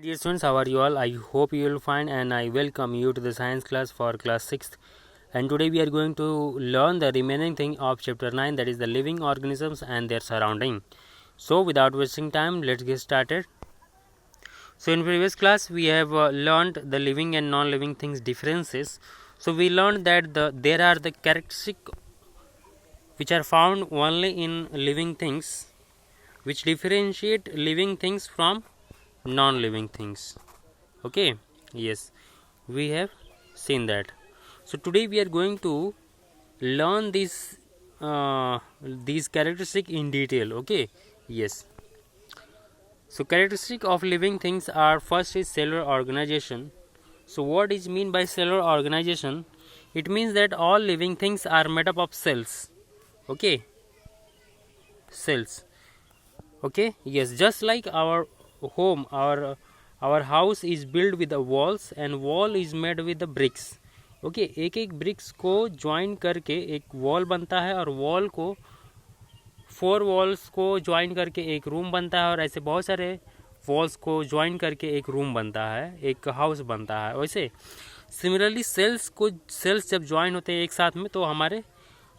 Dear students, how are you all? I hope you will fine, and I welcome you to the science class for class 6th. And today we are going to learn the remaining thing of chapter 9, that is the living organisms and their surrounding. So without wasting time, let's get started. So in previous class we have learned the living and non-living things differences. So we learned that there are the characteristics which are found only in living things, which differentiate living things from non-living things. Okay, yes, we have seen that. So today we are going to learn these characteristics in detail. Okay, yes. So characteristic of living things are, first is cellular organization. So what is mean by cellular organization? It means that all living things are made up of cells. Okay, cells. Okay, yes, just like our home, our house is built with the walls and wall is made with the bricks. Okay एक एक BRICS को join करके एक wall बनता है, और wall को 4 walls को ज्वाइन करके एक रूम बनता है, और ऐसे बहुत सारे वॉल्स को ज्वाइन करके एक रूम बनता है, एक हाउस बनता है. वैसे सिमिलरली सेल्स जब ज्वाइन होते हैं एक साथ में तो हमारे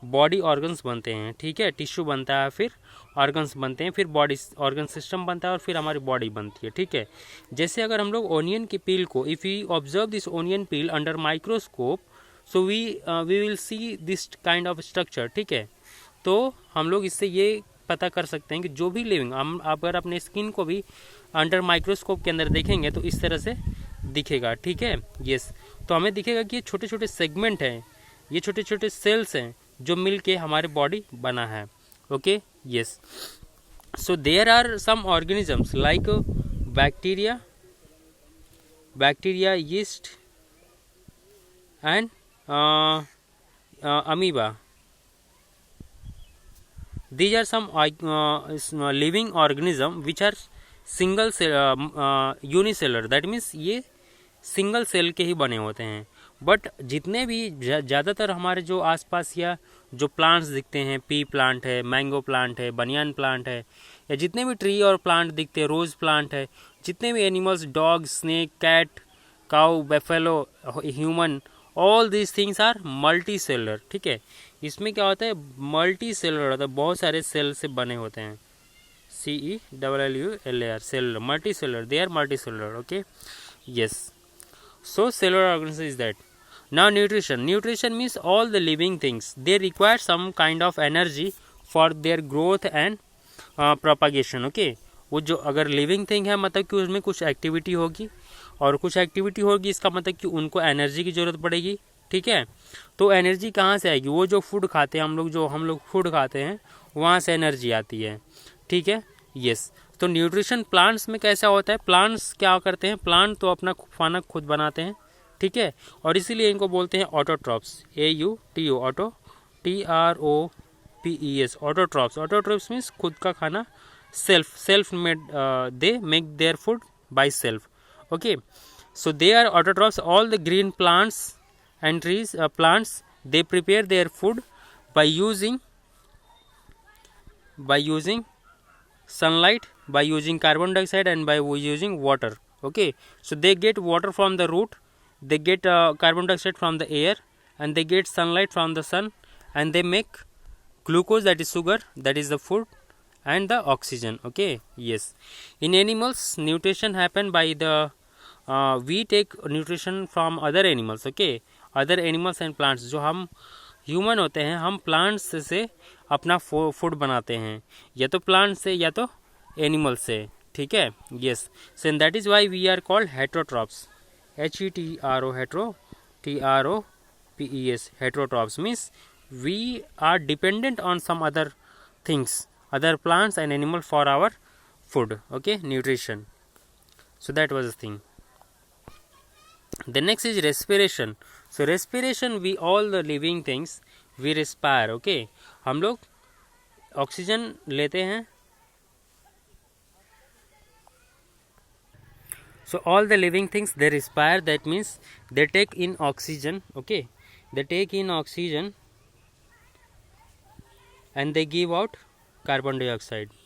बॉडी ऑर्गन्स बनते हैं. ठीक है, टिश्यू बनता है, फिर ऑर्गन्स बनते हैं, फिर बॉडी ऑर्गन सिस्टम बनता है, और फिर हमारी बॉडी बनती है. ठीक है, जैसे अगर हम लोग ओनियन की पील को, if we observe this onion peel under microscope, so we will see this kind of structure. ठीक है, तो हम लोग इससे ये पता कर सकते हैं कि जो भी लिविंग, हम अगर अपने स्किन को भी अंडर माइक्रोस्कोप के अंदर देखेंगे तो इस तरह से दिखेगा. ठीक है, यस, तो हमें दिखेगा कि ये छोटे छोटे सेगमेंट हैं, ये छोटे छोटे सेल्स हैं जो मिल के हमारे बॉडी बना है. Okay, yes. So there are some organisms like bacteria, yeast and amoeba. These are some living organism which are single cell, unicellular. That means ये सिंगल सेल के ही बने होते हैं. बट जितने भी ज़्यादातर हमारे जो आसपास या जो प्लांट्स दिखते हैं, पी प्लांट है, मैंगो प्लांट है, बनियान प्लांट है, या जितने भी ट्री और प्लांट दिखते हैं, रोज प्लांट है, जितने भी animals, dog, snake, cat, cow, buffalo, human, all these things are multi cellular. ठीक है, इसमें क्या होता है, मल्टी सेलुलर होता है, बहुत सारे सेल से बने होते हैं. CELLULAR, cellular, multi cellular, they are multi cellular. Okay, yes. So cellular organism is that. Now nutrition means all the living things, they require some kind of energy for their growth and propagation. Okay, वो जो अगर living thing है मतलब कि उसमें कुछ activity होगी, और कुछ एक्टिविटी होगी इसका मतलब कि उनको एनर्जी की ज़रूरत पड़ेगी. ठीक है, तो एनर्जी कहाँ से आएगी, वो जो फूड खाते हैं हम लोग फूड खाते हैं वहाँ से एनर्जी आती है. ठीक है, यस. तो न्यूट्रिशन प्लांट्स में कैसा होता है, प्लांट्स क्या करते हैं, प्लांट तो अपना खाना खुद बनाते हैं. ठीक है, और इसीलिए इनको बोलते हैं autotrophs. AUTO, auto, TROPES, autotrophs. Autotrophs means खुद का खाना, self made, they make their food by self. Okay, so they are autotrophs. All the green plants and trees, plants, they prepare their food by using sunlight, by using carbon dioxide, and by using water. Okay, so they get water from the root, they get carbon dioxide from the air, and they get sunlight from the sun, and they make glucose, that is sugar, that is the food, and the oxygen. Okay, yes. In animals, nutrition happen by the we take nutrition from other animals. Okay, other animals and plants. जो हम human होते हैं, हम plants से अपना food बनाते हैं, या तो प्लांट से या तो एनिमल से. ठीक है, yes. So and that is why we are called heterotrophs. HETRO, hetero, TROPES, heterotrophs means we are dependent on some other things, other plants and animal for our food. Okay, nutrition. So that was the thing. The next is respiration. So respiration, we all the living things we respire. Okay, हम लोग oxygen लेते हैं. So all the living things, they respire. That means they take in oxygen. Okay, they take in oxygen and they give out carbon dioxide.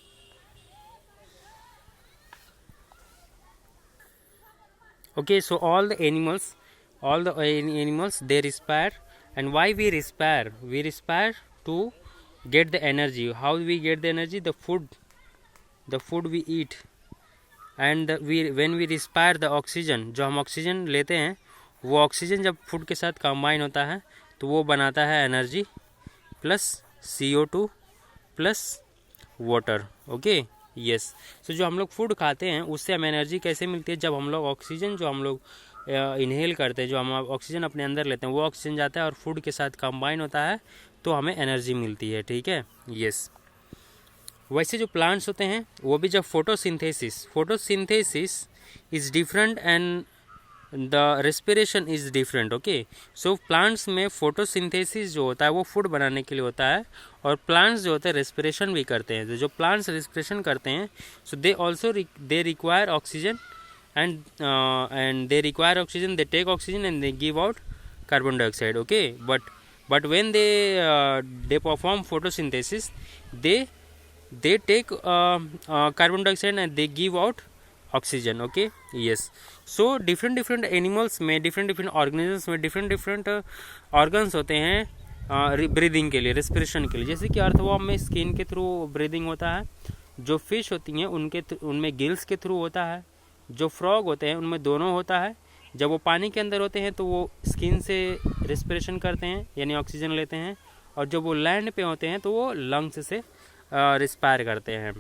Okay, so all the animals they respire. And why we respire? We respire to get the energy. How we get the energy? The food we eat. And when we respire the oxygen, जो हम oxygen लेते हैं, वो oxygen जब food के साथ combine होता है तो वो बनाता है energy plus CO2 plus water. Okay, yes. So जो हम लोग फूड खाते हैं उससे हमें एनर्जी कैसे मिलती है? जब हम लोग ऑक्सीजन जो हम लोग इनहेल करते हैं, जो हम ऑक्सीजन अपने अंदर लेते हैं, वो ऑक्सीजन जाता है और फूड के साथ कंबाइन होता है तो हमें एनर्जी मिलती है. ठीक है, यस. वैसे जो प्लांट्स होते हैं वो भी जब photosynthesis is different and the respiration is different. Okay, so plants में फोटोसिंथेसिस जो होता है वो फूड बनाने के लिए होता है, और प्लांट्स जो होते हैं रेस्पिरेशन भी करते हैं. तो जो प्लांट्स रेस्पिरेशन करते हैं, so they also they require oxygen and they require oxygen, they take oxygen and they give out carbon dioxide. Okay, but when they perform photosynthesis, they take carbon dioxide and they give out oxygen. Okay, yes. So different animals में different organisms में different organs होते हैं breathing के लिए, respiration के लिए. जैसे कि अर्थवॉर्म में स्किन के थ्रू ब्रीदिंग होता है, जो फिश होती हैं उनमें गिल्स के थ्रू होता है, जो फ्रॉग होते हैं उनमें दोनों होता है. जब वो पानी के अंदर होते हैं तो वो स्किन से रेस्पिरेशन करते हैं यानी ऑक्सीजन लेते हैं, और जब वो लैंड पे होते हैं तो वो लंग्स से रिस्पायर करते हैं.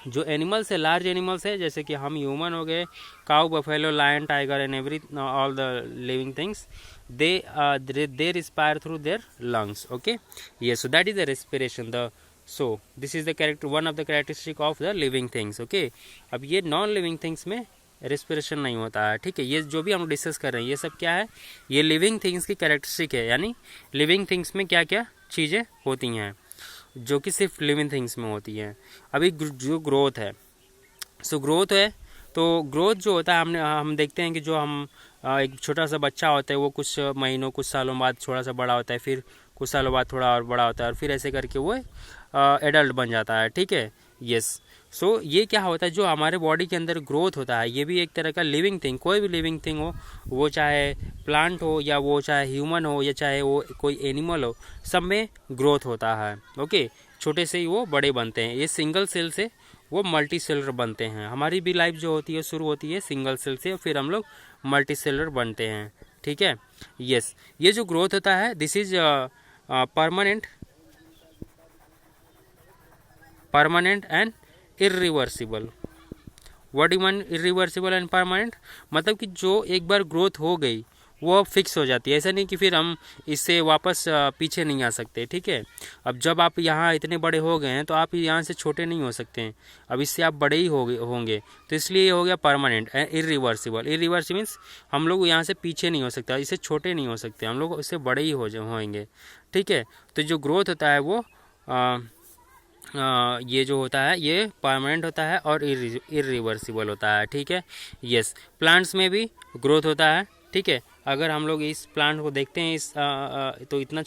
जो एनिमल्स है, लार्ज एनिमल्स है, जैसे कि हम ह्यूमन हो गए, cow, buffalo, lion, tiger and every all the living things, they respire through their lungs. Okay, ये so that is the respiration. So this is the one of the characteristic of the living things. Okay, अब ये non living things में respiration नहीं होता है. ठीक है, ये जो भी हम डिस्कस कर रहे हैं ये सब क्या है? ये लिविंग थिंग्स की कैरेक्टरिस्टिक है, यानी लिविंग थिंग्स में क्या क्या चीज़ें होती हैं जो कि सिर्फ लिविंग थिंग्स में होती हैं. अभी जो ग्रोथ है, सो ग्रोथ है, तो ग्रोथ जो होता है हम देखते हैं कि जो हम एक छोटा सा बच्चा होता है वो कुछ महीनों कुछ सालों बाद थोड़ा सा बड़ा होता है, फिर कुछ सालों बाद थोड़ा और बड़ा होता है, और फिर ऐसे करके वो एडल्ट बन जाता है. ठीक है, यस. सो ये क्या होता है? जो हमारे बॉडी के अंदर ग्रोथ होता है ये भी एक तरह का लिविंग थिंग, कोई भी लिविंग थिंग हो, वो चाहे प्लांट हो या वो चाहे ह्यूमन हो या चाहे वो कोई एनिमल हो, सब में ग्रोथ होता है. ओके, छोटे से ही वो बड़े बनते हैं. ये सिंगल सेल से वो मल्टी सेलर बनते हैं. हमारी भी लाइफ जो होती है शुरू होती है सिंगल सेल से, फिर हम लोग मल्टी सेलर बनते हैं. ठीक है, यस. ये जो ग्रोथ होता है this is permanent and irreversible. What do mean irreversible and permanent? मतलब कि जो एक बार ग्रोथ हो गई वो फिक्स हो जाती है. ऐसा नहीं कि फिर हम इससे वापस पीछे नहीं आ सकते. ठीक है, अब जब आप यहाँ इतने बड़े हो गए हैं तो आप यहाँ से छोटे नहीं हो सकते हैं, अब इससे आप बड़े ही होंगे. तो इसलिए ये हो गया permanent and irreversible. Irreversible means हम लोग यहाँ से पीछे नहीं हो सकते, इससे छोटे नहीं हो सकते, हम लोग इससे बड़े ही होंगे. ठीक है, तो जो ग्रोथ होता है वो ये जो होता है ये परमानेंट होता है और इरिवर्सिबल होता है. ठीक है, यस. प्लांट्स में भी ग्रोथ होता है. ठीक है, अगर हम लोग इस प्लांट को देखते हैं तो इतना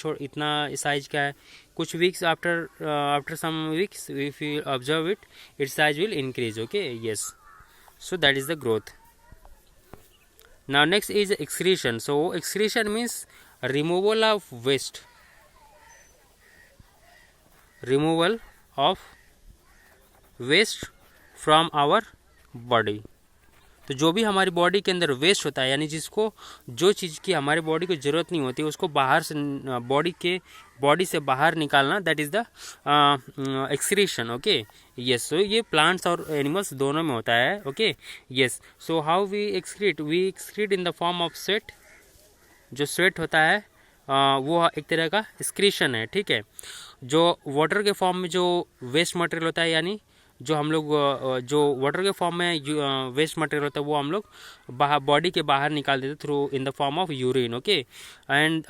साइज का है. कुछ weeks after some weeks if you observe it size will increase. Okay, yes. So that is the growth. Now next is excretion. So excretion means removal of waste, removal of waste from our body. तो जो भी हमारी body के अंदर waste होता है, यानी जो चीज़ की हमारे बॉडी को ज़रूरत नहीं होती उसको बाहर से बॉडी से बाहर निकालना, that is the excretion. Okay, yes. So ये प्लांट्स और एनिमल्स दोनों में होता है. Okay, yes. So how we excrete in the form of sweat. जो स्वेट होता है वो एक तरह का एक्सक्रीशन है. ठीक है, जो वाटर के फॉर्म में जो वेस्ट मटेरियल होता है, यानी जो हम लोग जो वाटर के फॉर्म में वेस्ट मटेरियल होता है वो हम लोग बॉडी के बाहर निकाल देते through in the form of urine. Okay, and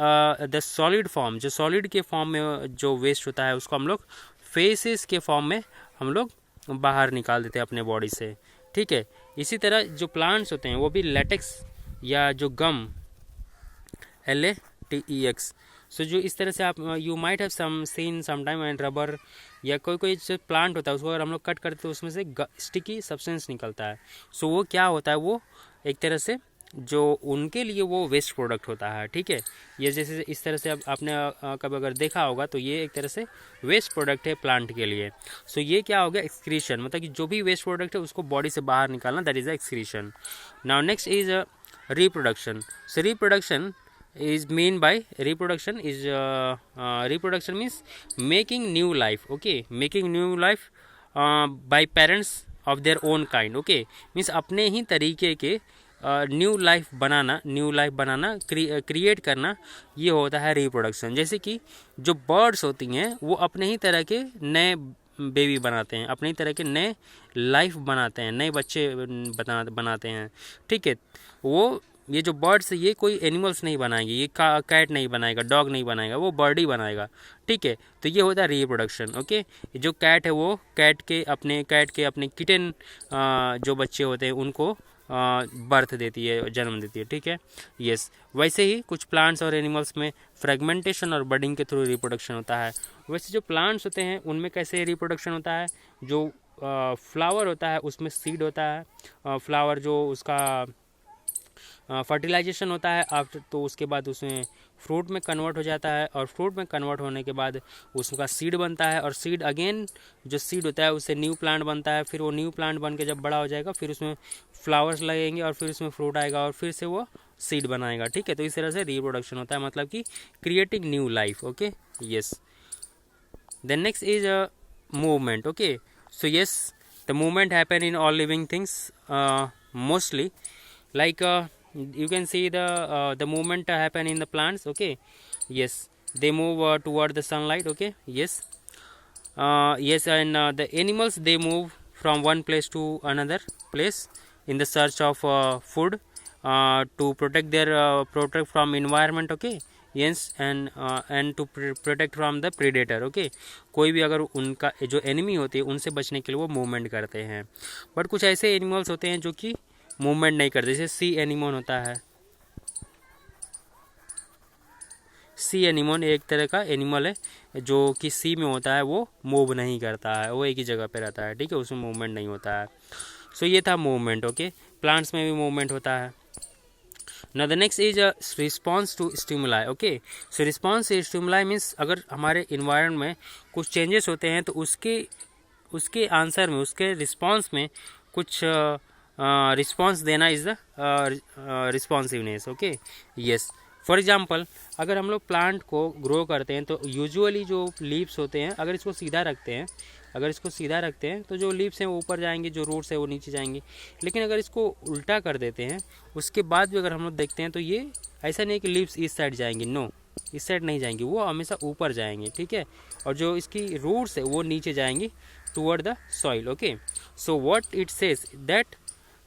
the solid form, जो सॉलिड के फॉर्म में जो वेस्ट होता है उसको हम लोग फेसेस के फॉर्म में हम लोग बाहर निकाल देते हैं अपने बॉडी से. ठीक है, इसी तरह जो प्लांट्स होते हैं वो भी लेटेक्स या जो गम, LATEX. सो जो इस तरह से आप you might have seen some time and rubber या कोई जो प्लांट होता है उसको अगर हम लोग कट करते तो उसमें से स्टिकी सब्सटेंस निकलता है. सो वो क्या होता है? वो एक तरह से जो उनके लिए वो वेस्ट प्रोडक्ट होता है, ठीक है। ये जैसे इस तरह से अब आपने कभी अगर देखा होगा तो ये एक तरह से वेस्ट प्रोडक्ट है प्लांट के लिए। सो ये क्या हो गया, एक्सक्रीशन, मतलब कि जो भी वेस्ट प्रोडक्ट है उसको बॉडी से बाहर निकालना, that is excretion. Now next is reproduction. So reproduction means making new life, okay, making new life by parents of their own kind, okay, means अपने ही तरीके के न्यू लाइफ बनाना क्रिएट करना, ये होता है रिप्रोडक्शन। जैसे कि जो बर्ड्स होती हैं वो अपने ही तरह के नए बेबी बनाते हैं, अपनी तरह के नए लाइफ बनाते हैं, नए बच्चे बनाते हैं, ठीक है। वो ये जो बर्ड्स है ये कोई एनिमल्स नहीं बनाएंगे, ये कैट नहीं बनाएगा, डॉग नहीं बनाएगा, वो बर्ड ही बनाएगा, ठीक है। तो ये होता है रिप्रोडक्शन, ओके। जो कैट है वो कैट के अपने किटन जो बच्चे होते हैं उनको बर्थ देती है, जन्म देती है, ठीक है, यस। वैसे ही कुछ प्लांट्स और एनिमल्स में फ्रेगमेंटेशन और बडिंग के थ्रू रिप्रोडक्शन होता है। वैसे जो प्लांट्स होते हैं उनमें कैसे रिप्रोडक्शन होता है, जो फ्लावर होता है उसमें सीड होता है, फ्लावर जो उसका फर्टिलाइजेशन होता है आफ्टर, तो उसके बाद उसमें फ्रूट में कन्वर्ट हो जाता है, और फ्रूट में कन्वर्ट होने के बाद उसका सीड बनता है, और सीड अगेन जो सीड होता है उससे न्यू प्लांट बनता है, फिर वो न्यू प्लांट बन के जब बड़ा हो जाएगा फिर उसमें फ्लावर्स लगेंगे और फिर उसमें फ्रूट आएगा और फिर से वो सीड बनाएगा, ठीक है। तो इस तरह से रिप्रोडक्शन होता है, मतलब कि creating new life, okay, yes. Then next is movement, okay. So yes, the movement happen in all living things mostly, like you can see the movement happen in the plants, okay, yes, they move toward the sunlight, okay, yes, yes, and the animals, they move from one place to another place in the search of food to protect protect from environment, okay, yes, and to protect from the predator, okay। कोई भी अगर उनका जो enemy होती है उनसे बचने के लिए वो मूवमेंट करते हैं। बट कुछ ऐसे एनिमल्स होते हैं जो कि मूवमेंट नहीं करते, जैसे सी एनिमोन होता है। सी एनिमोन एक तरह का एनिमल है जो कि सी में होता है, वो मूव नहीं करता है, वो एक ही जगह पे रहता है, ठीक है, उसमें मूवमेंट नहीं होता है। सो ये था मूवमेंट, ओके। प्लांट्स में भी मूवमेंट होता है। Now the next is response to stimuli, okay. So response to stimuli means अगर हमारे इन्वायरमेंट में कुछ चेंजेस होते हैं तो उसके आंसर में, उसके रिस्पॉन्स में कुछ रिस्पॉन्स देना is the responsiveness, okay, yes. For example, अगर हम लोग प्लांट को ग्रो करते हैं तो यूजुअली जो लीव्स होते हैं, अगर इसको सीधा रखते हैं तो जो लीव्स हैं वो ऊपर जाएंगे, जो रूट्स है वो नीचे जाएंगे। लेकिन अगर इसको उल्टा कर देते हैं उसके बाद भी अगर हम लोग देखते हैं तो ये ऐसा नहीं कि लीव्स इस साइड जाएंगी, नो, इस साइड नहीं जाएंगी, वो हमेशा ऊपर जाएंगे, ठीक है। और जो इसकी रूट्स है वो नीचे जाएंगी toward the soil, okay. So what it says that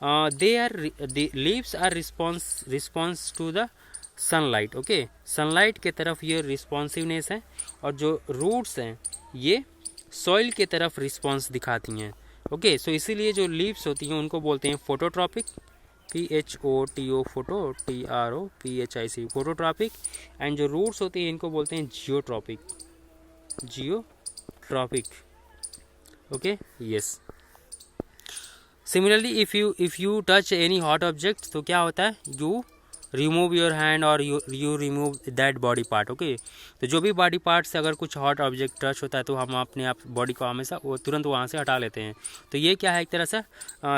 the leaves are response to the sunlight, okay, sunlight के तरफ ये रिस्पॉन्सिवनेस है, और जो रूट्स हैं ये सॉइल के तरफ रिस्पॉन्स दिखाती हैं, ओके। सो इसीलिए जो लीव्स होती हैं उनको बोलते हैं phototropic, PHOTO, photo, TROPHIC, phototropic. And जो रूट्स होती हैं इनको बोलते हैं geotropic, okay, yes. Similarly if you touch any hot object तो क्या होता है, यू रिमूव योर हैंड और you remove that body part, okay. तो जो भी बॉडी पार्ट से अगर कुछ हॉट ऑब्जेक्ट टच होता है तो हम अपने आप बॉडी को हमेशा वो तुरंत वहाँ से हटा लेते हैं। तो ये क्या है, एक तरह से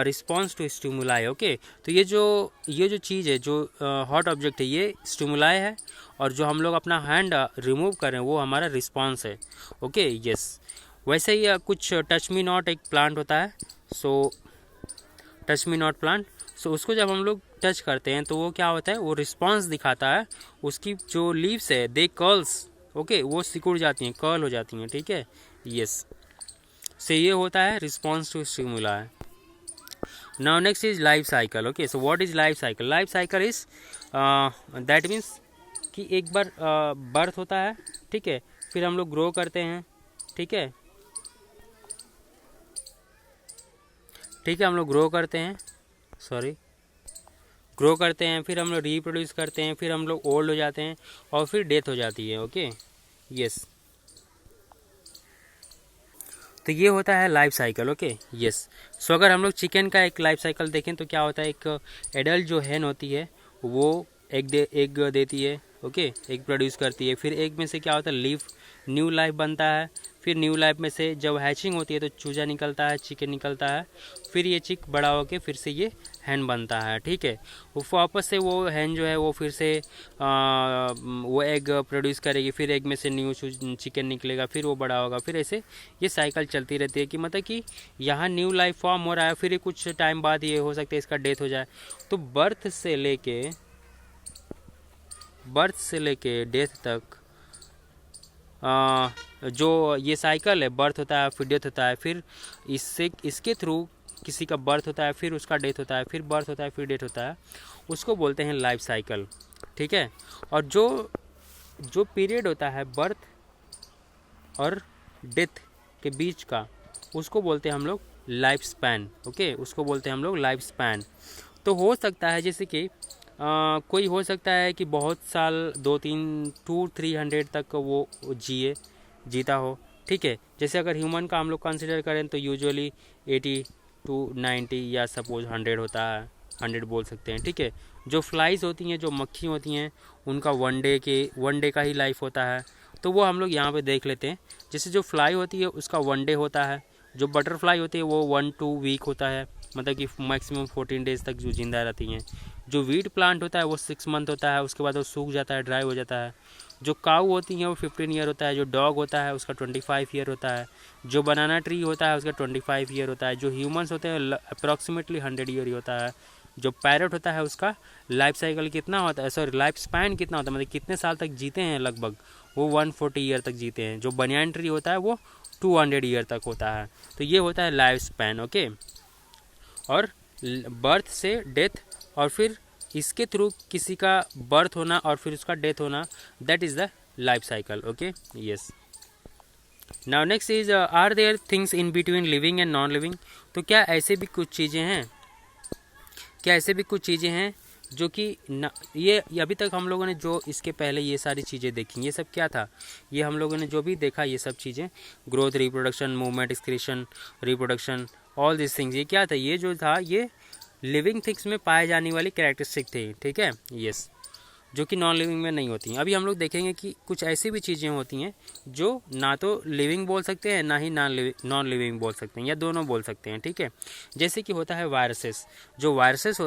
रिस्पॉन्स टू स्टिमुलाई, ओके। तो ये जो चीज़ है, जो हॉट ऑब्जेक्ट है, ये स्टिमुलाई है, और जो हम लोग अपना हैंड रिमूव कर रहे हैं वो हमारा रिस्पॉन्स है, ओके, यस। वैसे ही कुछ टच मी नॉट एक प्लांट होता है, so touch me not plant, so उसको जब हम लोग टच करते हैं तो वो क्या होता है, वो रिस्पॉन्स दिखाता है। उसकी जो लीव्स है दे कर्ल्स, ओके, वो सिकुड़ जाती हैं, कर्ल हो जाती हैं, ठीक है, यस। से ये होता है response to stimuli. Now next is life cycle, okay. So what is life cycle? Life cycle is that means कि एक बार बर्थ होता है, ठीक है, फिर हम लोग ग्रो करते हैं, ठीक है, हम लोग ग्रो करते हैं, फिर हम लोग रिप्रोड्यूस करते हैं, फिर हम लोग ओल्ड हो जाते हैं और फिर डेथ हो जाती है, ओके, यस। तो ये होता है life cycle. Okay yes. So अगर हम लोग चिकन का एक लाइफ साइकिल देखें तो क्या होता है, एक एडल्ट जो हैन होती है वो एग देती है। ओके, एग प्रोड्यूस करती है, फिर एग में से क्या होता है, न्यू लाइफ बनता है। फिर न्यू लाइफ में से जब हैचिंग होती है तो चूजा निकलता है, चिकन निकलता है। फिर ये चिक बड़ा होके फिर से ये हैन बनता है। ठीक है, वो वापस से वो हैन जो है वो फिर से वो एग प्रोड्यूस करेगी, फिर एग में से न्यू चिकन निकलेगा, फिर वो बड़ा होगा, फिर ऐसे ये साइकिल चलती रहती है कि मतलब कि यहाँ न्यू लाइफ फॉर्म हो रहा है, फिर कुछ टाइम बाद ये हो सकता है इसका डेथ हो जाए। तो बर्थ से लेके डेथ तक जो ये साइकिल है, बर्थ होता है फिर डेथ होता है, फिर इसके थ्रू किसी का बर्थ होता है, फिर उसका डेथ होता है, फिर बर्थ होता है, फिर डेथ होता है, उसको बोलते हैं लाइफ साइकिल। ठीक है, और जो पीरियड होता है बर्थ और डेथ के बीच का, उसको बोलते हैं हम लोग लाइफ स्पैन। ओके, उसको बोलते हैं हम लोग लाइफ स्पैन। तो हो सकता है जैसे कि कोई हो सकता है कि बहुत साल 200-300 तक वो जीता हो। ठीक है, जैसे अगर ह्यूमन का हम लोग कंसिडर करें तो यूजुअली 80-90 या सपोज 100 होता है, 100 बोल सकते हैं। ठीक है, जो फ्लाइज होती हैं, जो मक्खी होती हैं, उनका वन डे का ही लाइफ होता है। तो वो हम लोग यहाँ पे देख लेते हैं। जैसे जो फ्लाई होती है उसका 1 डे होता है, जो बटरफ्लाई होती है वो 1-2 वीक होता है, मतलब कि मैक्सिमम 14 डेज तक जो जिंदा रहती हैं। जो वीट प्लांट होता है वो 6 मंथ होता है, उसके बाद वो सूख जाता है, ड्राई हो जाता है। जो काऊ होती है वो 15 ईयर होता है, जो डॉग होता है उसका 25 ईयर होता है, जो बनाना ट्री होता है उसका 25 ईयर होता है, जो ह्यूमंस होते हैं अप्रॉक्सीमेटली 100 ईयर ही होता है, जो पैरट होता है उसका लाइफ साइकिल कितना होता है, सॉरी लाइफ स्पैन कितना होता है, मतलब कितने साल तक जीते हैं, लगभग वो 140 ईयर तक जीते हैं। जो बनियान ट्री होता है वो 200 ईयर तक होता है। तो ये होता है लाइफ स्पैन। ओके, और बर्थ से डेथ और फिर इसके थ्रू किसी का बर्थ होना और फिर उसका डेथ होना, that is the life cycle. Okay yes. Now next is are there things in between living and non living. तो क्या ऐसे भी कुछ चीज़ें हैं जो कि ये अभी तक हम लोगों ने जो इसके पहले ये सारी चीज़ें देखी, ये सब क्या था, ये हम लोगों ने जो भी देखा ये सब चीज़ें, growth, reproduction, movement, excretion, reproduction, all this things, ये क्या था, ये जो था ये लिविंग थिंग्स में पाए जाने वाली कैरेक्टरिस्टिक थे। ठीक है यस, जो कि नॉन लिविंग में नहीं होती हैं। अभी हम लोग देखेंगे कि कुछ ऐसी भी चीज़ें होती हैं जो ना तो लिविंग बोल सकते हैं ना ही नॉन लिविंग बोल सकते हैं, या दोनों बोल सकते हैं। ठीक है, जैसे कि होता है वायरसेस। जो वायरसेस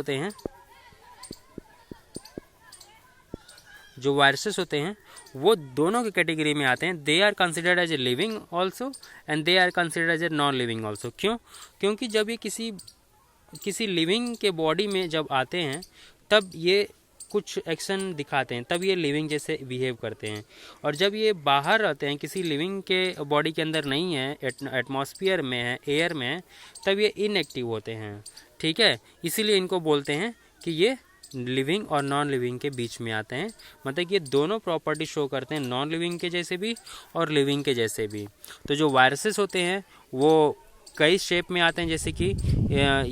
होते हैं वो दोनों की कैटेगरी में आते हैं। They are considered as a living also and they are considered as a non living also. क्योंकि जब ये किसी लिविंग के बॉडी में जब आते हैं तब ये कुछ एक्शन दिखाते हैं, तब ये लिविंग जैसे बिहेव करते हैं। और जब ये बाहर रहते हैं, किसी लिविंग के बॉडी के अंदर नहीं है, एटमॉस्फेयर में है, एयर में है, तब ये इनएक्टिव होते हैं। ठीक है, इसीलिए इनको बोलते हैं कि ये लिविंग और नॉन लिविंग के बीच में आते हैं, मतलब ये दोनों प्रॉपर्टी शो करते हैं, नॉन लिविंग के जैसे भी और लिविंग के जैसे भी। तो जो वायरसेस होते हैं वो कई शेप में आते हैं, जैसे कि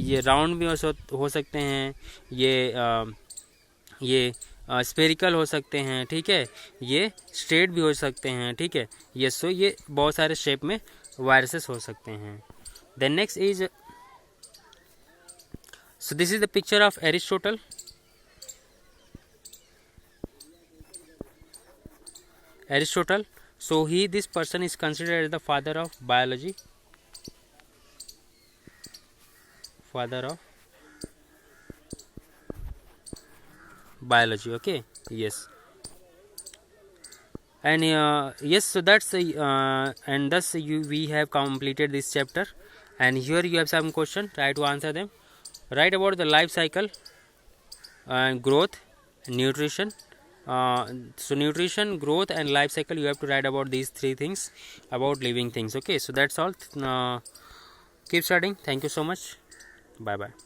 ये राउंड भी हो सकते हैं, ये स्फेरिकल हो सकते हैं। ठीक है, ये स्ट्रेट भी हो सकते हैं। ठीक है यस, सो ये बहुत सारे शेप में वायरसेस हो सकते हैं। Then next is, so this is the picture of Aristotle. So this person is considered as the father of biology, okay yes, and yes, so that's and thus we have completed this chapter, and here you have some question, try to answer them. Write about the life cycle and growth, nutrition. So nutrition, growth and life cycle, you have to write about these 3 things about living things. Okay, so that's all. Keep studying. Thank you so much. Bye bye.